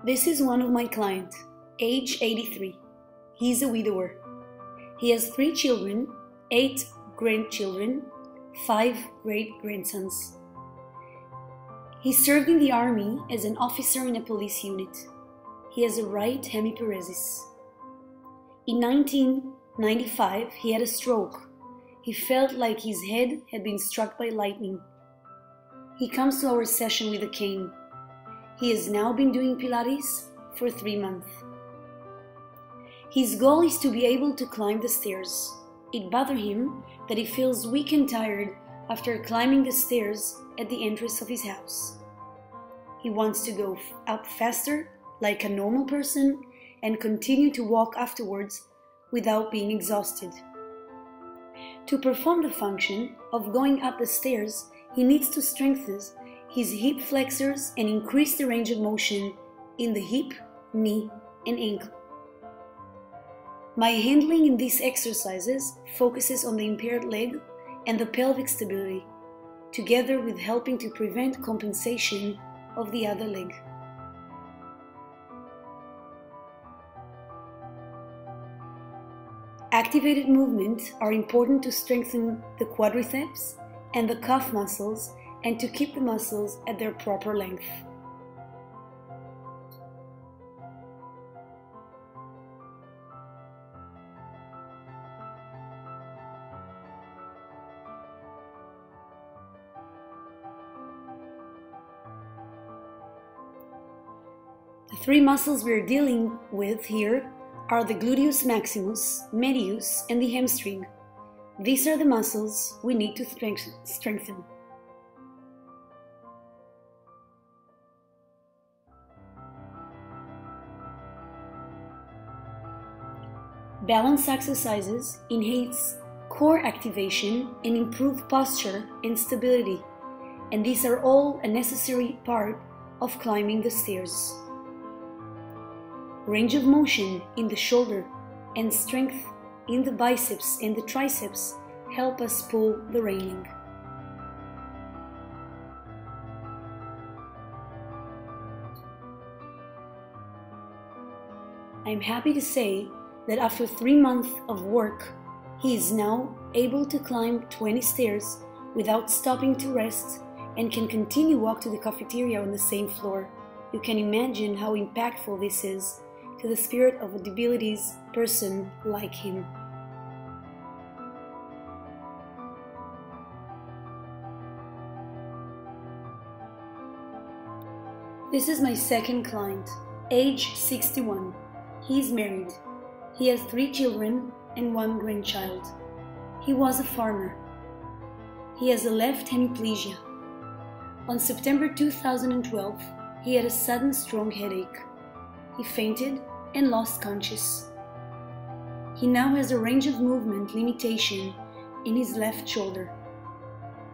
This is one of my clients, age 83. He's a widower. He has 3 children, 8 grandchildren, 5 great-grandsons. He served in the army as an officer in a police unit. He has a right hemiparesis. In 1995, he had a stroke. He felt like his head had been struck by lightning. He comes to our session with a cane. He has now been doing Pilates for 3 months. His goal is to be able to climb the stairs. It bothers him that he feels weak and tired after climbing the stairs at the entrance of his house. He wants to go up faster, like a normal person, and continue to walk afterwards without being exhausted. To perform the function of going up the stairs, he needs to strengthen his hip flexors and increase the range of motion in the hip, knee, and ankle. My handling in these exercises focuses on the impaired leg and the pelvic stability, together with helping to prevent compensation of the other leg. Activated movements are important to strengthen the quadriceps and the calf muscles and to keep the muscles at their proper length. The 3 muscles we are dealing with here are the gluteus maximus, medius, and the hamstring. These are the muscles we need to strengthen. Balance exercises enhance core activation and improve posture and stability, and these are all a necessary part of climbing the stairs. Range of motion in the shoulder and strength in the biceps and the triceps help us pull the railing. I am happy to say that after 3 months of work, he is now able to climb 20 stairs without stopping to rest and can continue walk to the cafeteria on the same floor. You can imagine how impactful this is to the spirit of a debilitated person like him. This is my second client, age 61. He is married. He has 3 children and 1 grandchild. He was a farmer. He has a left hemiplegia. On September 2012, he had a sudden strong headache. He fainted and lost consciousness. He now has a range of movement limitation in his left shoulder.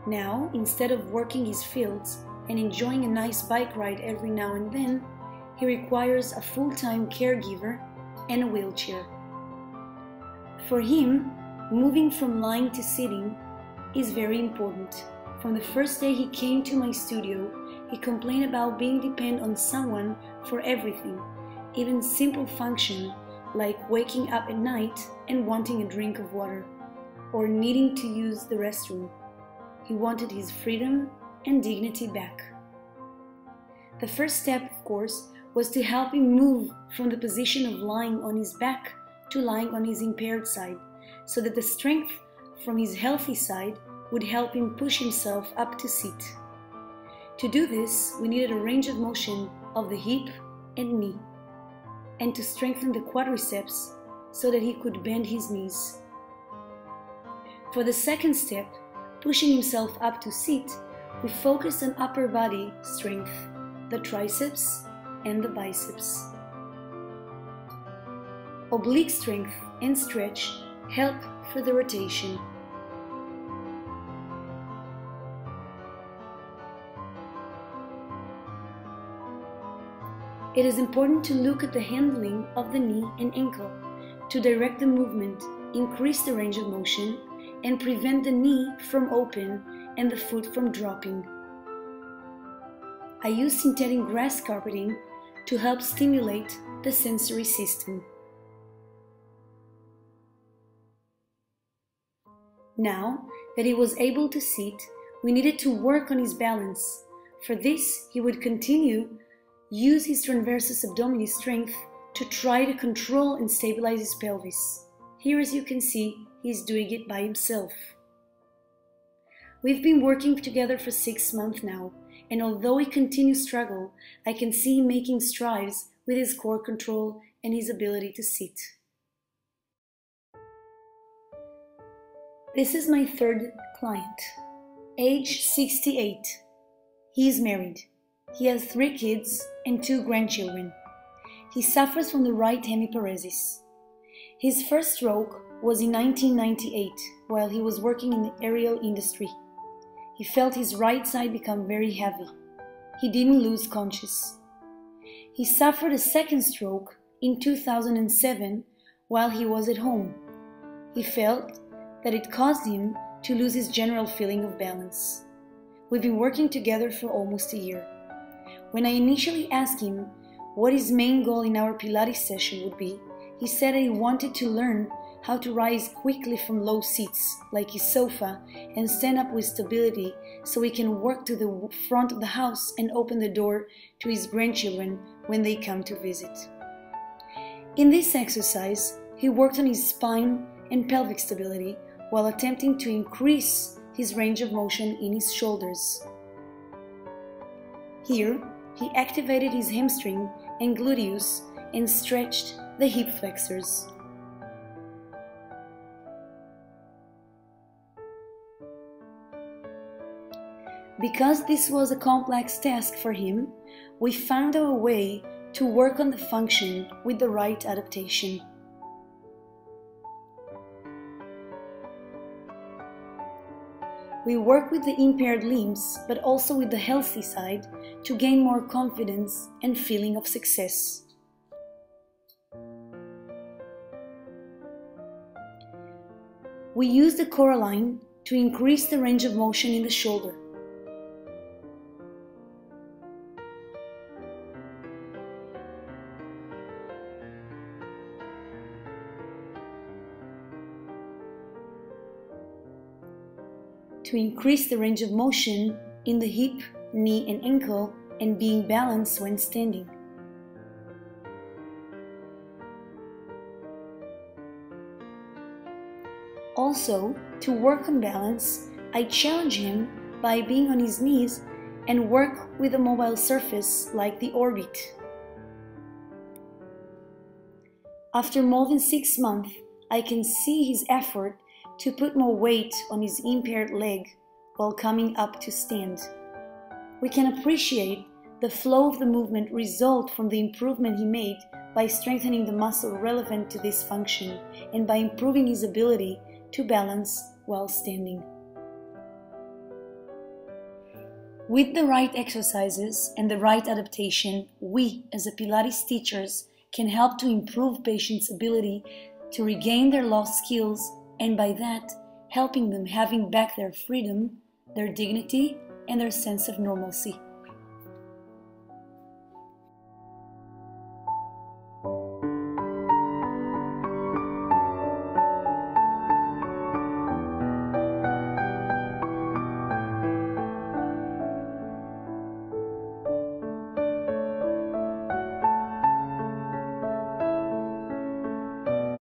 Now, instead of working his fields and enjoying a nice bike ride every now and then, he requires a full-time caregiver and a wheelchair. For him, moving from lying to sitting is very important. From the first day he came to my studio, he complained about being dependent on someone for everything, even simple function like waking up at night and wanting a drink of water, or needing to use the restroom. He wanted his freedom and dignity back. The first step, of course, was to help him move from the position of lying on his back to lying on his impaired side, so that the strength from his healthy side would help him push himself up to sit. To do this, we needed a range of motion of the hip and knee, and to strengthen the quadriceps so that he could bend his knees. For the second step, pushing himself up to sit, we focused on upper body strength, the triceps and the biceps. Oblique strength and stretch help for the rotation. It is important to look at the handling of the knee and ankle to direct the movement, increase the range of motion, and prevent the knee from open and the foot from dropping. I use synthetic grass carpeting to help stimulate the sensory system. Now that he was able to sit, we needed to work on his balance. For this, he would use his transversus abdominis strength to try to control and stabilize his pelvis. Here, as you can see, he's doing it by himself. We've been working together for 6 months now, and although he continues to struggle, I can see him making strides with his core control and his ability to sit. This is my third client, age 68. He is married. He has 3 kids and 2 grandchildren. He suffers from the right hemiparesis. His first stroke was in 1998 while he was working in the aerial industry. He felt his right side become very heavy. He didn't lose consciousness. He suffered a second stroke in 2007 while he was at home. He felt that it caused him to lose his general feeling of balance. We've been working together for almost a year. When I initially asked him what his main goal in our Pilates session would be, he said that he wanted to learn how to rise quickly from low seats, like his sofa, and stand up with stability so he can work to the front of the house and open the door to his grandchildren when they come to visit. In this exercise, he worked on his spine and pelvic stability while attempting to increase his range of motion in his shoulders. Here, he activated his hamstring and gluteus and stretched the hip flexors. Because this was a complex task for him, we found our way to work on the function with the right adaptation. We work with the impaired limbs, but also with the healthy side to gain more confidence and feeling of success. We use the core line to increase the range of motion in the shoulder. To increase the range of motion in the hip, knee and ankle, and being balanced when standing. Also, to work on balance, I challenge him by being on his knees and work with a mobile surface like the orbit. After more than 6 months, I can see his effort to put more weight on his impaired leg while coming up to stand. We can appreciate the flow of the movement result from the improvement he made by strengthening the muscle relevant to this function and by improving his ability to balance while standing. With the right exercises and the right adaptation, we as a Pilates teachers can help to improve patients' ability to regain their lost skills, and by that, helping them having back their freedom, their dignity, and their sense of normalcy.